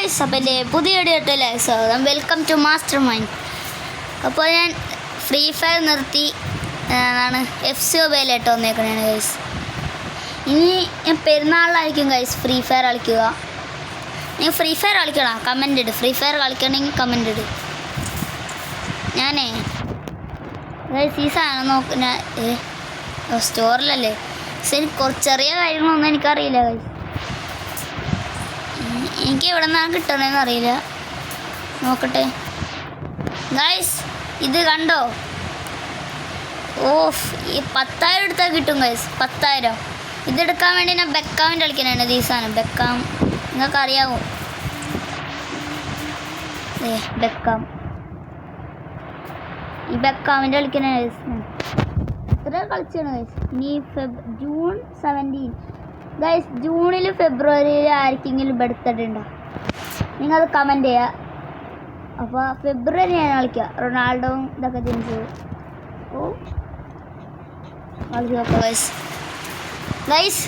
Guys, അപ്പം എൻ്റെ പുതിയ വീഡിയോയിലെ സ്വാഗതം. Welcome to Master Mind. അപ്പോൾ ഞാൻ ഫ്രീ ഫയർ നിർത്തി FC മൊബൈലായിട്ട് വന്നേക്കണേണ് ഗൈസ്. ഇനി ഞാൻ പെരുന്നാളിലായിരിക്കും ഗൈസ് ഫ്രീ ഫയർ കളിക്കുക. നിങ്ങൾ ഫ്രീ ഫയർ കളിക്കണം, കമൻ്റ് ഇട്. ഫ്രീ ഫയർ കളിക്കണമെങ്കിൽ കമൻ്റ് ഇട്. ഞാനേ ഗൈസ് ഈ സാധനം നോക്കുന്ന സ്റ്റോറിലല്ലേ, പക്ഷെ എനിക്ക് കുറച്ച് ചെറിയ കാര്യങ്ങളൊന്നും എനിക്കറിയില്ല ഗൈസ്. എനിക്ക് എവിടെ നിന്നാണ് കിട്ടുന്നതെന്ന് അറിയില്ല. നോക്കട്ടെ ഗൈസ്, ഇത് കണ്ടോ? ഓഫ്, ഈ 10,000 എടുത്താൽ കിട്ടും ഗൈസ്. 10,000 ഇതെടുക്കാൻ വേണ്ടി ഞാൻ ബെക്കാമിൻ്റെ കളിക്കാനാണ് ഈ സാധനം. ബെക്കാം നിങ്ങൾക്ക് അറിയാമോ? ബെക്കാം, ഈ ബെക്കാമിൻ്റെ കളിക്കാനാണ് ഗൈസ്. എത്ര കളിച്ചാണ് ഗൈസ്? ഇനി ജൂൺ 17 ഗൈസ്. ജൂണിൽ ഫെബ്രുവരിയിൽ ആർക്കെങ്കിലും ബർത്ത്ഡേ ഉണ്ടോ? നിങ്ങളത് കമൻറ്റ് ചെയ്യുക. അപ്പോൾ ഫെബ്രുവരി ഞാൻ കളിക്കുക. റൊണാൾഡോവും ഇതൊക്കെ ജനിച്ചത്. ഓ കളിച്ച് നോക്കാം ഗൈസ്. ഗൈസ്,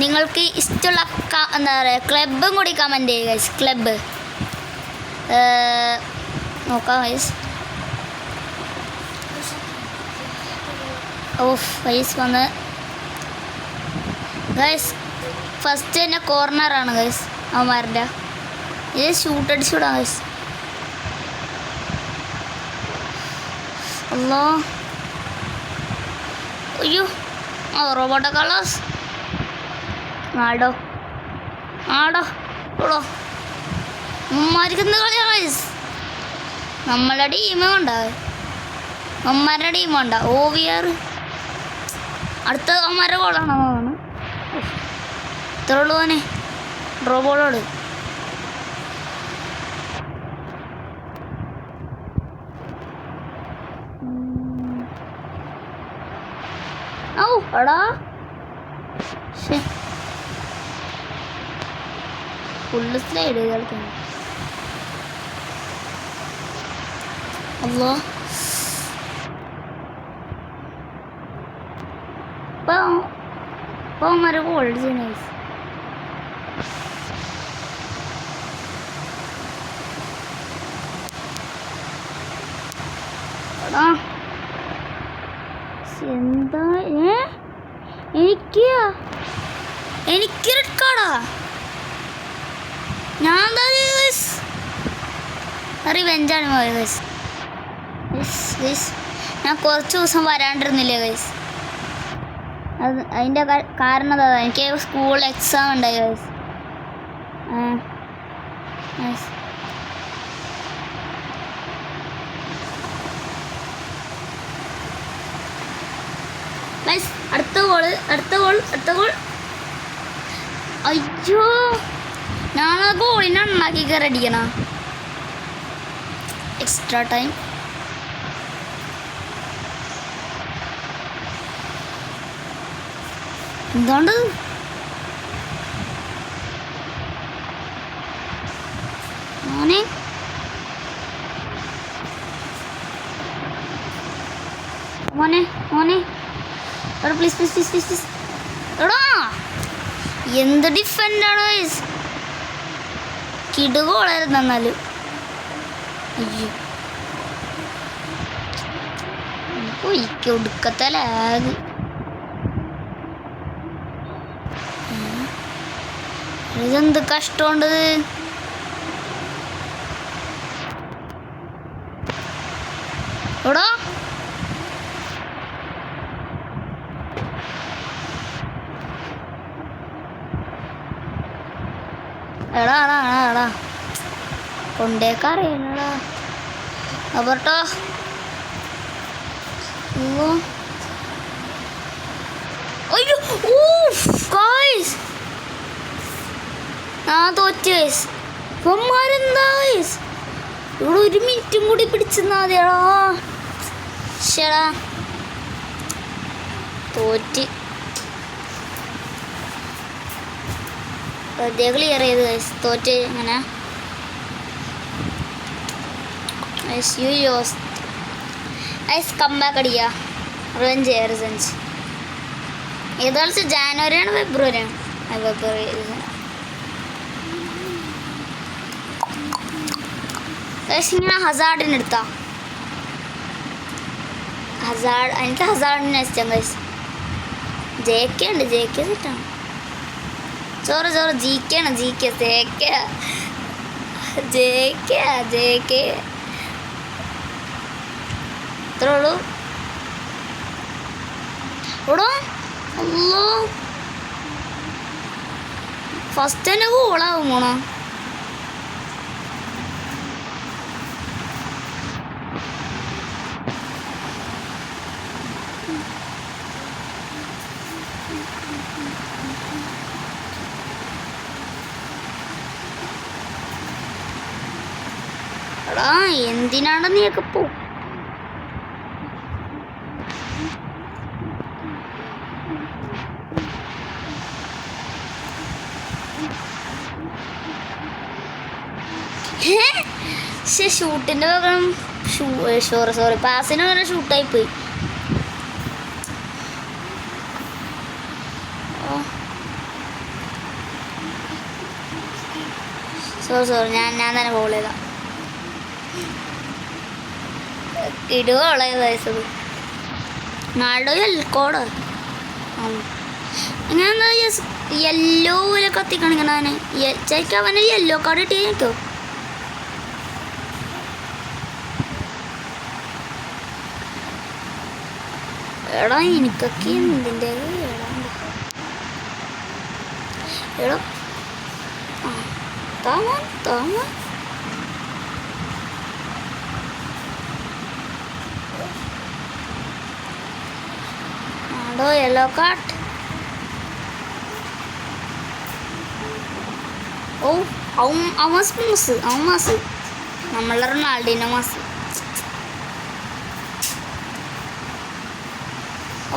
നിങ്ങൾക്ക് ഇഷ്ടമുള്ള എന്താ പറയുക ക്ലബും കൂടി കമൻറ്റ് ചെയ്യുക ഗൈസ്. ക്ലബ്ബ് നോക്കാം ഗൈസ്. ഓഫ് ഗൈസ് വന്ന് ഗൈസ്, ഫസ്റ്റ് തന്നെ കോർണറാണ് ഗൈസ് അവന്മാരുടെ. ഇത് ഷൂട്ട് അടിച്ചുവിടാം ഗൈസ്. അല്ലോ, അയ്യോ, റോബോട്ടോ കളേഴ്സ്. ആടോ ആടോ ഓടോ, അമ്മമാർക്കെന്ത് കളിയാണ് ഗൈസ്. നമ്മളുടെ ടീമുണ്ട, അമ്മമാരുടെ ടീമുണ്ട. OVR അടുത്ത അമ്മമാരുടെ ഗോളാണോ തോന്നുന്നു. ഇത്ര ഉള്ളു പോനെ ഡ്രോബോളോട്. ഓ എടാ, ഫുള്ള് സ്ലൈഡ് കളിക്കുന്നു. അല്ലോ, ഇപ്പോൾ മര ഗോൾഡ് നൈസ്. എന്താ എനിക്ക് റെഡ് കാർഡാ? ഞാൻ റിവെഞ്ചാണ് പോയത് ഗൈസ്. ഞാൻ കുറച്ച് ദിവസം വരാണ്ടിരുന്നില്ലേ ഗൈസ്. അതിൻ്റെ കാരണം അതാ, എനിക്ക് സ്കൂളിൽ എക്സാം ഉണ്ടായി ഗൈസ്. ഗൈസ്, അടുത്ത ഗോൾ. അയ്യോ, ഞാൻ ആ ഗോളിനെ ഉണ്ടാക്കി കയറടിക്കണം. Extra time. എന്തുകൊണ്ട് മോനെ മോനെ മോനെ എടാ, പ്ലീസ് എടാ, എന്ത് ഡിഫൻഡാണ് ഗൈസ്. കിടുകോളായിരുന്നു എന്നാലും. അയ്യോ, എനിക്ക് ഒടുക്കത്തെ ലാഗ്. ഇതെന്ത് കഷ്ടമുണ്ടത്. എടാ എടാ എടാ എടാ കൊണ്ടേക്കറിയണടാ അപ്പട്ടോ. അയ്യോ, ഗൈസ് ഞാൻ തോറ്റ് ഗൈസ്. ഇപ്പന്മാരെന്താ ഗൈസ്, ഇവിടെ 1 മിനിറ്റും കൂടി പിടിച്ചെന്നാ മതിയാടാ. ശരാ തോറ്റ്. വെറുതെ ക്ലിയർ ചെയ്ത് ഗൈസ്. തോറ്റ് ഇങ്ങനെ കമ്പാക്ക് അടിക്കുക. റിവെഞ്ച്. ഏത് കളിച്ച് ജാനുവരിയാണ് ഫെബ്രുവരിയാണ്? ഫെബ്രുവരി. ഗൈസ് ഇങ്ങനെ ഹസാർഡിന് എടുത്താ ഹസാർഡ് എനിക്ക് ഹസാർഡിനെ ഇഷ്ടം ഗൈസ്. ജെ കെ ഉണ്ട്, ജെ കെ സെറ്റാണ്. ചോറ് ജി കെ ആണ്, ജെ കെ ഇത്രേ ഉള്ളൂ. ഓടോ അല്ലോ ഫസ്റ്റ് തന്നെ കോളാവും പോണോ. എടാ എന്തിനാണ് നീയൊക്കെ പോ. ഷൂട്ടിന്റെ പകരം സോറി പാസിന് പകരം ഷൂട്ടായി പോയി. സോറി ഞാൻ തന്നെ ബോൾ ചെയ്താ ഇടുകോളെ വയസ്സത് നാളെ എൽക്കോട് ഇങ്ങനെ യെല്ലോയിലെ കത്തിക്കണിങ്ങനെ അവന് ചേക്ക് അവന് യെല്ലോ കാർഡ് കിട്ടിയ എനിക്കോ. എടാ എനിക്കൊക്കെ എന്തിൻ്റെ എടാ താമാൻ ആടോ യെല്ലോ കാർഡ്. ഓ അവൻ മാസ് നമ്മളെ റൊണാൾഡീൻ്റെ മാസ്.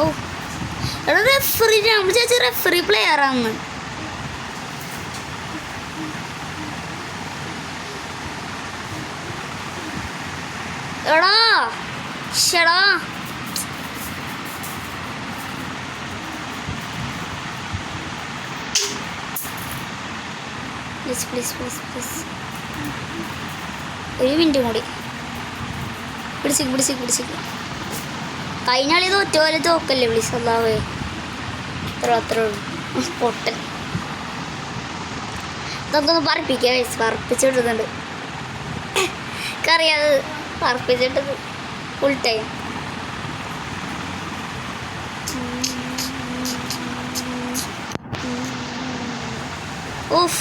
ഓ എടാ റെഫറി നമ്മൾ ചേച്ചി റെഫറി പ്ലെയറാന്ന്. എടാ ഷെടാ പ്ലീസ് ഒരു മിനിറ്റ് കൂടി പിടിച്ചിക്ക് കഴിഞ്ഞാൽ ഇത് ഒറ്റ പോലെ തോക്കല്ലേ പ്ലീസ്. അല്ലാവേ അത്ര ഉള്ളൂ പൊട്ടൽ. ഇതൊക്കെ പറപ്പിച്ചിടുന്നുണ്ട് കറിയാത് പറപ്പിച്ചിട്ടത് ഫുൾ ടൈം. ഓഫ്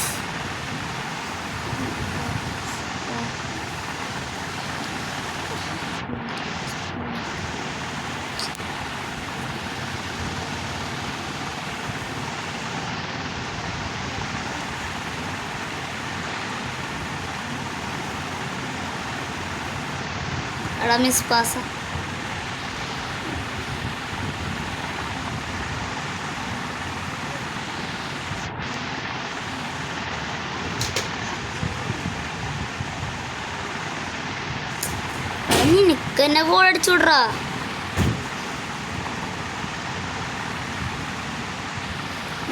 എടാ മിസ് പാസ. നിനക്ക് എന്നെ ഗോൾ അടിച്ചു വിട്രാ.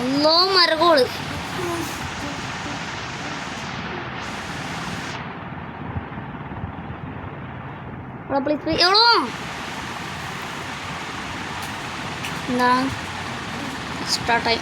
ഒന്നോ മരഗോള്. എവളോ എന്താണ് സ്റ്റാർട്ടായി.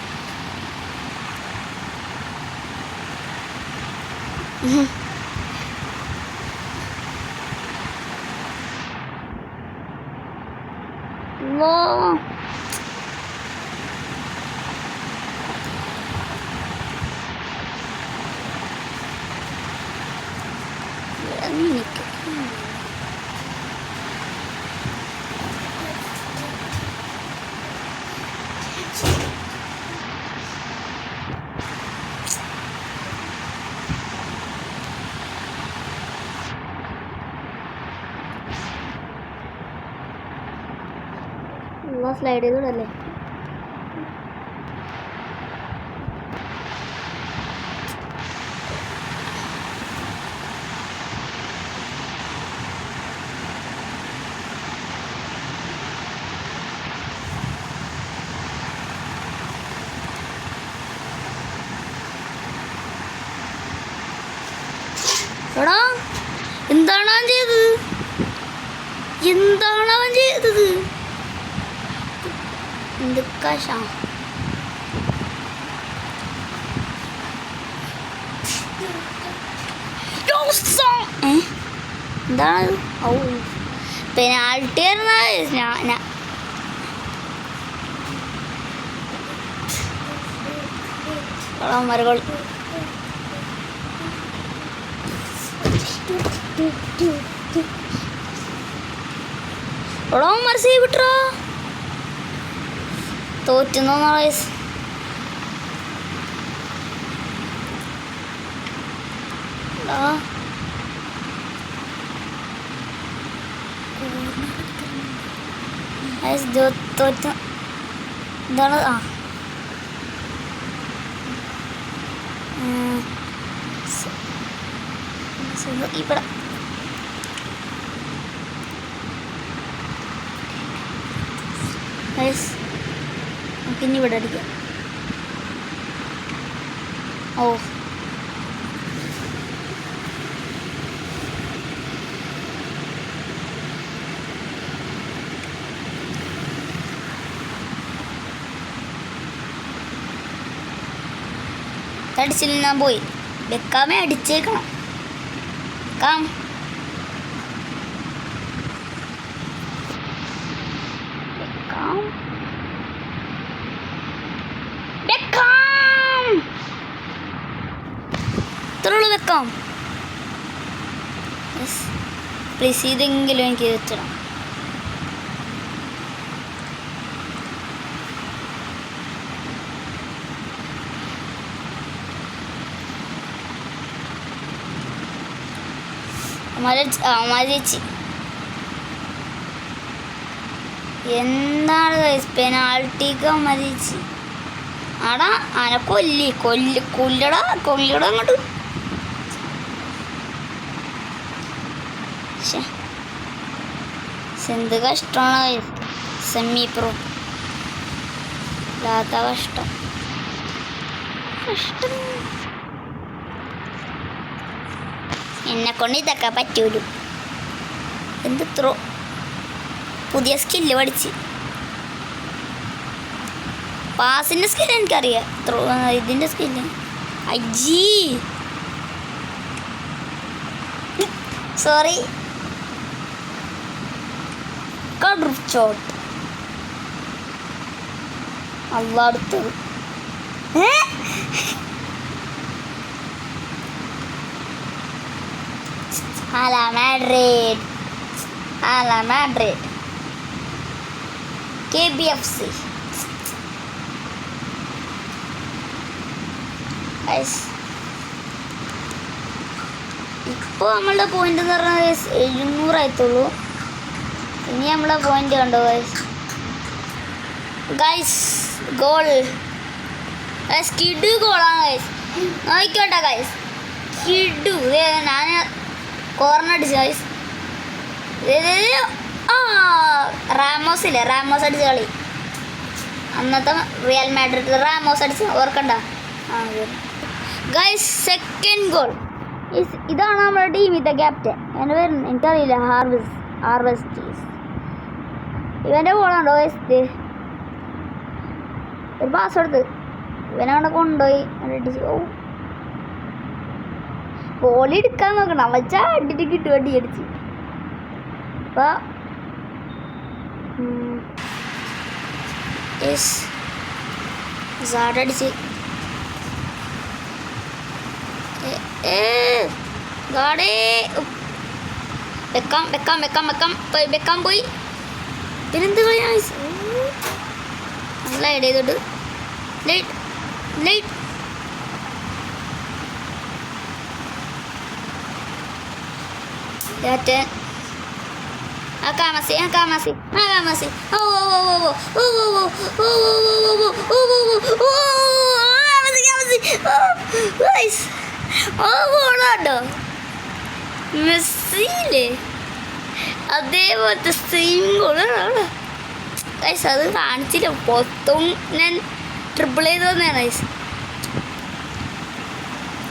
സ്ലൈഡ് ചെയ്തൂടല്ലേ. എടാ എന്താണ് അവൻ ചെയ്തത്? എന്താണ് അവൻ ചെയ്തത്? എന്ത് കാശാ? എന്താണ്? ഓ പെനാൾട്ടി ആയിരുന്നു. മരകൾ മരസി വിട്ടോ തോറ്റുന്നോ വയസ്സ്. തോറ്റ എന്താണ്? ഇവിടെ നമുക്കിനി ഇവിടെ അടിക്കാം. ഓ അടിച്ചില്ല, ഞാൻ പോയി. ബെക്കാമെ അടിച്ചേക്കണം. കാം ബെക്കാം ബെക്കാം ഇത്രയുള്ളൂ. ബെക്കാം പ്ലീസ് ഇതെങ്കിലും എനിക്ക് വെച്ചണം. ചേച്ചി എന്താണ് പെനാൾട്ടിക്ക് മരിച്ച് ആടാ ആന കൊല്ലടാ അങ്ങോട്ട്. എന്ത് കഷ്ടമാണ് സെമി പ്രോ ഇല്ലാത്ത കഷ്ടം. എന്നെ കൊണ്ട് ഇതൊക്കെ പറ്റൂലു. എന്ത് ത്രോ പുതിയ സ്കില്ല് പഠിച്ച്. പാസിൻ്റെ സ്കില്ല് എനിക്കറിയാം. ത്രോ ഇതിൻ്റെ സ്കില്ല് അജ്ജി സോറി. കടർ ചോട്ട് അള്ളാടുത്തത്. Hala Madrid, Hala Madrid, KBFC. Guys, ഇപ്പോൾ നമ്മളുടെ പോയിന്റ് എന്ന് പറഞ്ഞാൽ 700 ആയിട്ടുള്ളൂ. ഇനി നമ്മളെ പോയിന്റ് കണ്ടോ ഗൈസ്? ഗോൾ കിഡ് ഗോളാണ് ഗൈസ്. നോക്കിക്കോട്ടെ ഗൈസ്, കിഡു. ഞാൻ കോർണർ അടിച്ചു ഗൈസ്. റാമോസില്ലേ, റാമോസ് അടിച്ച കളി അന്നത്തെ റിയൽ മാഡ്രിഡ് റാമോസ് അടിച്ച് ഓർക്കണ്ട. Guys second goal. ഇതാണ് നമ്മുടെ ടീമിത്തെ ക്യാപ്റ്റൻ. എൻ്റെ പേര് എനിക്കറിയില്ല. ഹാർവെസ്റ്റീസ് ഇവൻ്റെ ഗോളുണ്ടോ ഗൈസ്? ഒരു പാസ് കൊടുത്ത് ഇവനവിടെ കൊണ്ടുപോയി അടിച്ച്. ഓ ഗോളി എടുക്കാൻ നോക്കണം. വച്ചാ അടിട്ട് കിട്ടും. അടിച്ച് അപ്പോൾ അടിച്ച് ഗാഡേ വെക്കാൻ പോയി. പിന്നെന്ത് കളിയാണ്? നല്ല ഐഡിയ ചെയ്തോട്ട് ലൈറ്റ് Akamasi. മെസ്സിയില്ലേ അതേപോലത്തെ സെയിം ഗോളാണ് ഗൈസ്. അത് കാണിച്ചില്ല. മൊത്തം ഞാൻ ട്രിപ്പിൾ ചെയ്ത് തന്നെയാണ് ഗൈസ്.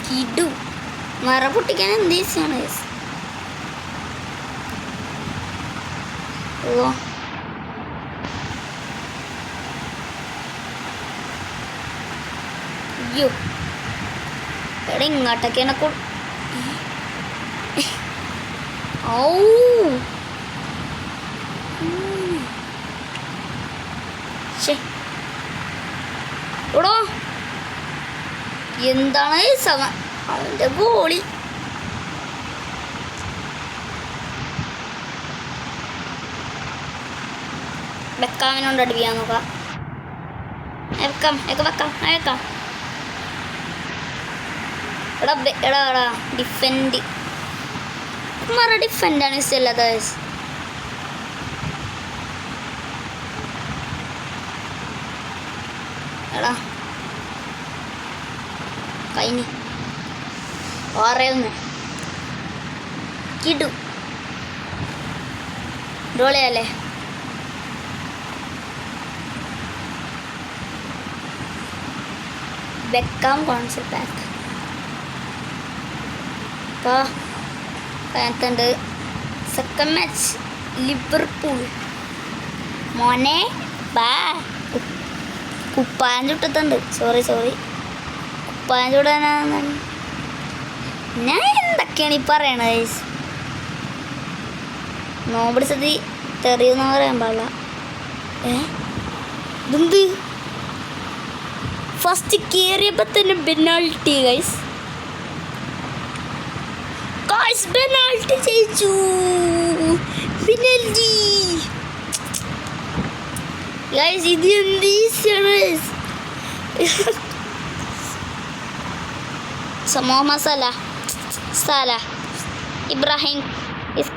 കിടു മറ പൊട്ടിക്കാൻ എന്ത് ഈസിയാണ് ഗൈസ്. ഓ അയ്യോ എടാ ഇങ്ങോട്ടൊക്കെയാണ് ഓ എടോ എന്താണ് അവന്റെ ഗോളി ബെക്കാമിനോണ്ട് അടിപ്പിക്കാൻ നോക്കാം വെക്കാം എടാ ഡിഫെൻഡ് ഡിഫെൻഡാണ് ഇഷ്ടമല്ലാത്ത എടാ കഴിഞ്ഞു ഓറയൊന്ന് കിടു ഡോളിയല്ലേ ബെക്കാം കോൺസെപ്റ്റ് പാക്ക് അപ്പോൾ അതിനകത്തുണ്ട് സെക്കൻഡ് മാച്ച് ലിവർപൂൾ മോനെ ബാ കുപ്പായം ചുട്ടത്തുണ്ട് സോറി കുപ്പായം ചുടാനാണ് ഞാൻ എന്തൊക്കെയാണ് ഈ പറയണത് ഗൈസ് നോമ്പടി സതി തെറിയെന്ന് പറയാൻ പാടില്ല ഇതെന്ത് ഫസ്റ്റ് കയറിയപ്പോൾ തന്നെ പെനാൾട്ടി ഗൈസ് പെനാൾട്ടി ജയിച്ചു പെനാൽറ്റി ഗൈസ് ഇത് എന്ത് ഈസിയാണ് മുഹമ്മദ് സലാ ഇബ്രാഹിം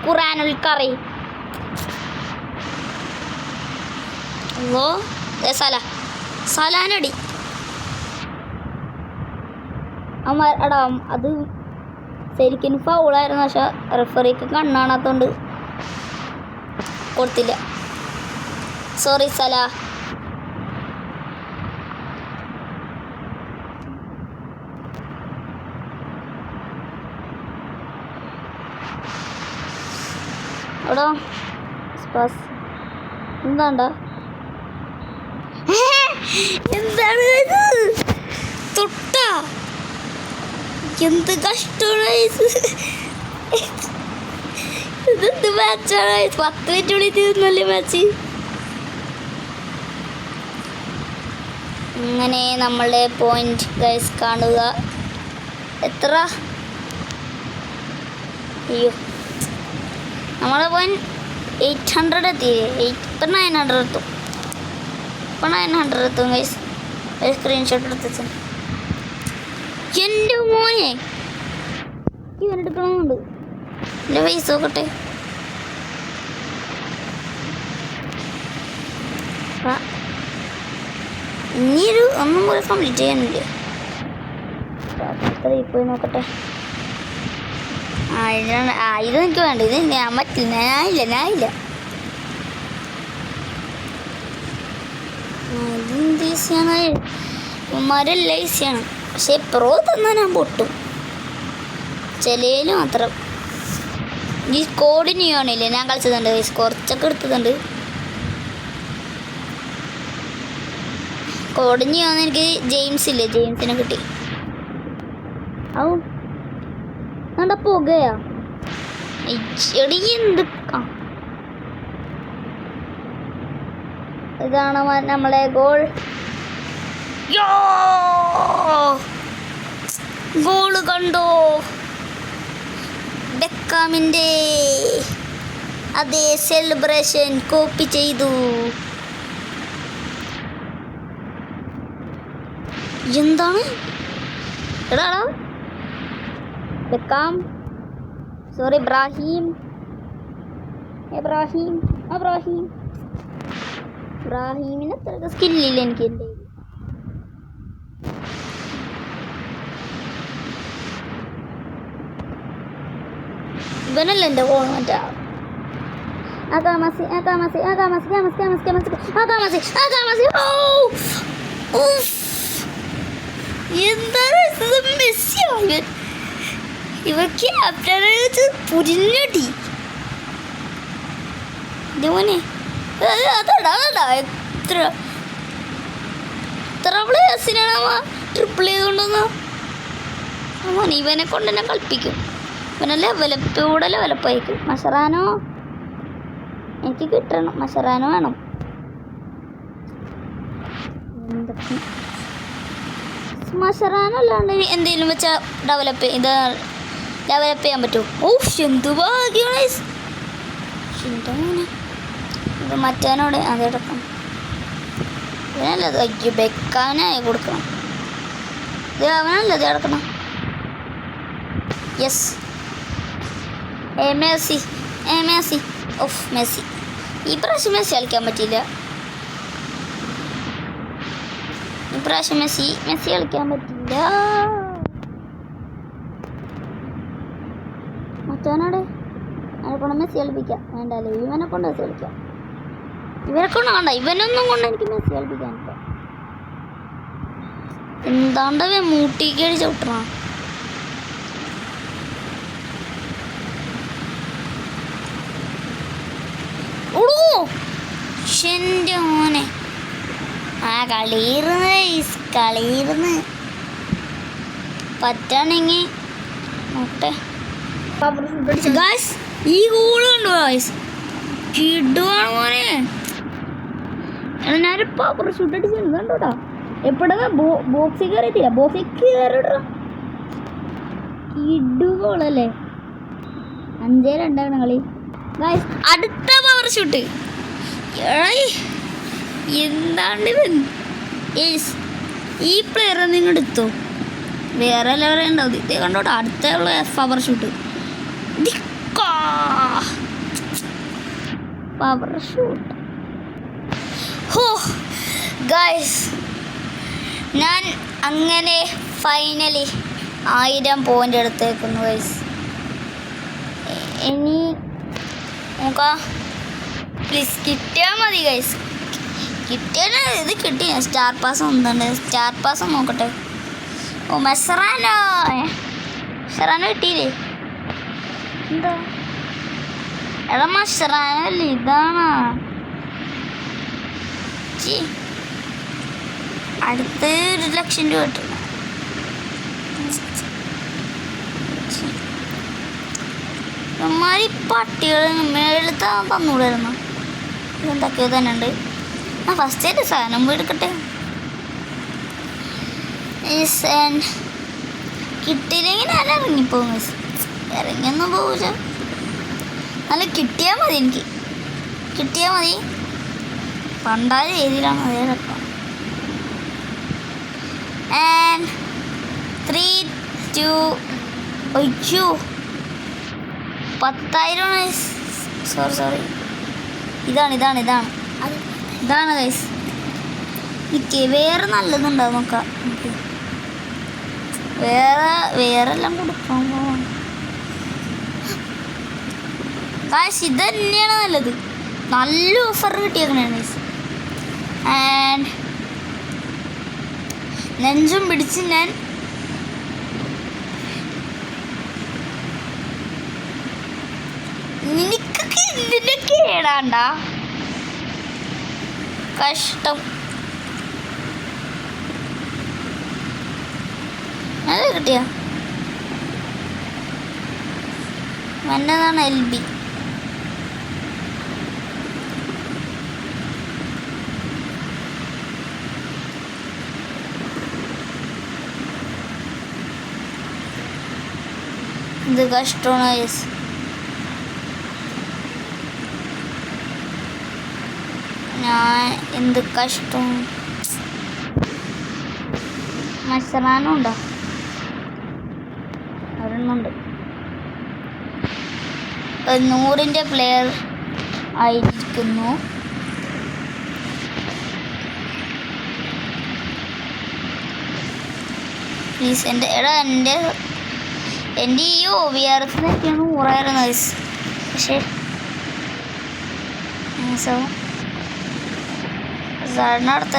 ഖുറാനുൽ കറി ഓ സലാനടി എടാ അത് ശരിക്കും ഫൗളായിരുന്നു പക്ഷെ റെഫറിക്ക് കണ്ണാണാത്തോണ്ട് കൊടുത്തില്ല സോറി സലാ എടാ എന്താണ്ട എന്താണ് ഇത് തൊട്ട എന്ത് കഷ്ടമാണ് ഇതെന്ത് മാച്ചാണ് 10 മിനിറ്റ് ഉള്ളിൽ തീർന്നല്ലേ മാച്ച് അങ്ങനെ നമ്മളുടെ പോയിന്റ് ഗൈസ് കാണുക എത്ര അയ്യോ നമ്മളെ പോയിന്റ് 800 എത്തി ഇപ്പം 900 എത്തും ഇപ്പം 900 എത്തും ഗൈസ് ഒരു സ്ക്രീൻഷോട്ട് എടുത്തു എൻ്റെ മോനെ ഇവനെടുക്കണമെന്നുണ്ട് എൻ്റെ പൈസ നോക്കട്ടെ ഇനിയൊരു ഒന്നും കൂടെ കംപ്ലീറ്റ് ചെയ്യാനില്ല പോയി നോക്കട്ടെ ഇത് എനിക്ക് വേണ്ട ഇത് ഞാൻ പറ്റില്ല ഞാനില്ല ഇതെന്ത് ഈസിയാണ് ഉമ്മാരെല്ലാം ഈസിയാണ് പക്ഷെ പ്രോ തന്നാൽ ഞാൻ പൊട്ടും ചിലയിൽ മാത്രം ഈ കോഡിന് ആണില്ലേ ഞാൻ കളിച്ചതുണ്ട് കുറച്ചൊക്കെ എടുത്തതുണ്ട് കോഡിന് ആവുന്ന എനിക്ക് ജെയിംസില്ലേ ജെയിംസിനെ കിട്ടി ഔ എന്താ പുകയാ ചെടി എന്ത് ഇതാണ് നമ്മളെ ഗോൾ ഗോള് കണ്ടോ ബെക്കാമിൻ്റെ അതേ സെലിബ്രേഷൻ കോപ്പി ചെയ്തു എന്താണ് എടാ ബെക്കാം സോറി ഇബ്രാഹിമിന് അത്ര സ്കില്ലില്ല എനിക്ക് എൻ്റെ ഇവനല്ല എൻ്റെ ഗോൾ മറ്റാ എന്താണ് മെസ്സി ഇവ ക്യാപ്റ്റൻ പുരിഞ്ഞടി മോനെ അതാടാ എത്ര പ്ലേയേഴ്സിനാണ് ട്രിപ്പിൾ ചെയ്തുകൊണ്ടുവന്ന മോനെ ഇവനെ കൊണ്ട് തന്നെ കളിപ്പിക്കും. ഇവനെ ലെവലപ്പായിരിക്കും. മഷറാനോ എനിക്ക് കിട്ടണം. മഷറാനോ വേണം. എന്തൊക്കെ മഷറാനോ അല്ലാണ്ട് എന്തെങ്കിലും വെച്ചാൽ ഡെവലപ്പ് ചെയ്യാൻ പറ്റുമോ? ഓ എന്തു ഭാഗ്യമാണ്. ഇത് മറ്റവനോട് അതെടുക്കണം. ഇവനല്ലത് അയ്യോ ബെക്കാനായി കൊടുക്കണം. ഇത് അവനല്ലത് എടുക്കണം. Yes Messi of Messi. ഈ പ്രാവശ്യം മെസ്സി കളിക്കാൻ പറ്റിയില്ല. ഇപ്രാവശ്യം മെസ്സി കളിക്കാൻ പറ്റില്ല. മറ്റവനോട് അവനെ കൊണ്ട് മെസ്സി കളിപ്പിക്കാം. വേണ്ടല്ലേ ഇവനെ കൊണ്ട് മെസ്സി കളിക്കാം. ഇവനെ കൊണ്ട് വേണ്ട. ഇവനൊന്നും കൊണ്ട് എനിക്ക് മെസ്സി കളിപ്പിക്കാൻ എന്താണ്ടവ മൂട്ടിക്കേടി ചവിട്ടണ. ഓടോ എൻ്റെ മോനെ ആ കളിയിരുന്ന് പറ്റാണെങ്കിൽ നോട്ടെ. ഈ ഗോള് കണ്ടു കിടുവാണ് മോനെ. ഞാനൊരു പവർ ഷൂട്ട് അടിച്ചിരുന്നു കണ്ടോട്ടാ. എപ്പോഴാ ബോക്സിൽ കയറിയിട്ടില്ല. ബോക്സിൽ കയറിടാ കിടുഗോളല്ലേ. 5-2 കളി. അടുത്ത പവർ ഷൂട്ട് എന്താണ്ട് ഈ പ്ലെയർ നിങ്ങൾ എടുത്തോ. വേറെ ലെവൽ ഉണ്ടാവും. ഇത് കണ്ടോട്ടോ അടുത്തുള്ള പവർ ഷൂട്ട്. Power shoot. ഹോ ഗൈസ് ഞാൻ അങ്ങനെ ഫൈനലി 1000 പോയിന്റ് എടുത്തേക്കുന്നു ഗൈസ്. ഇനി നോക്കാം പ്ലീസ് കിട്ടിയാൽ മതി ഗൈസ്. കിട്ടിയാൽ ഇത് കിട്ടി. സ്റ്റാർ പാസ് ഒന്നുണ്ട്. സ്റ്റാർ പാസ് നോക്കട്ടെ. ഓ മെസറാനോ കിട്ടിയില്ലേ? എന്താ എടാ മഷറാനല്ലേ ഇതാണ്. അടുത്ത 1,00,000 രൂപ കിട്ടണം. അമ്മാരി പട്ടികൾ മേളത്ത് തന്നൂടായിരുന്നു. ഇതെന്തൊക്കെയോ തന്നെ ഉണ്ട്. ആ ഫസ്റ്റ് ആയിട്ട് സാധനം പോയി എടുക്കട്ടെ. കിട്ടിയില്ലെങ്കിൽ ഞാൻ ഇറങ്ങിപ്പോകും. ഇറങ്ങിയൊന്നും പോവില്ല. നല്ല കിട്ടിയാൽ മതി. എനിക്ക് കിട്ടിയാൽ മതി. പണ്ടായ രീതിയിലാണ് അതേ കേട്ടോ. 3, 2 ഒയ്യോ 10,000. സോറി ഇതാണ് ഗൈസ്. എനിക്ക് വേറെ നല്ലതുണ്ടാവും നോക്കാം. വേറെ എല്ലാം കൊടുക്കാൻ പോവാം ഗൈസ്. ഇത് തന്നെയാണ് നല്ലത്. നല്ല ഓഫർ കിട്ടിയേക്കണേ ഗൈസ്. നെഞ്ചും പിടിച്ച് ഞാൻ നിനക്കൊക്കെ ഇതിനൊക്കെ ഏടാണ്ട കഷ്ടം. അത് കിട്ടിയ എന്നതാണ് LB. ഇത് കഷ്ടമാണ്. ഞാൻ എന്ത് കഷ്ടം. മത്സരാനും ഉണ്ടോ? ഒരെണ്ണുണ്ട്. 100ന്റെ പ്ലെയർ ആയിരിക്കുന്നു. പ്ലീസ് എൻ്റെ ഈ OVRS ഒക്കെയാണ് 100 പക്ഷേ സാറിനടുത്ത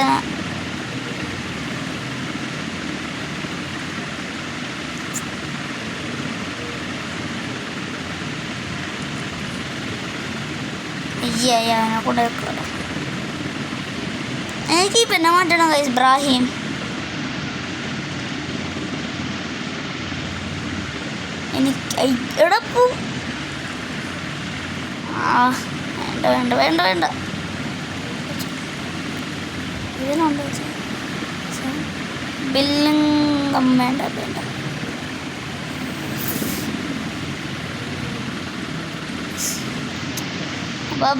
അവനെ കൊണ്ട് വെക്കണം. എനിക്ക് ഈ പിന്നെ മാറ്റണം ഗൈസ്. ഇബ്രാഹിം എനിക്ക് എടപ്പു. വേണ്ട വേണ്ട വേണ്ട വേണ്ട. ഇതിനുണ്ട് ബില്ലിംഗം. വേണ്ട വേണ്ട.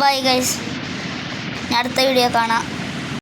Bye guys. ഞാൻ അടുത്ത വീഡിയോ കാണാം.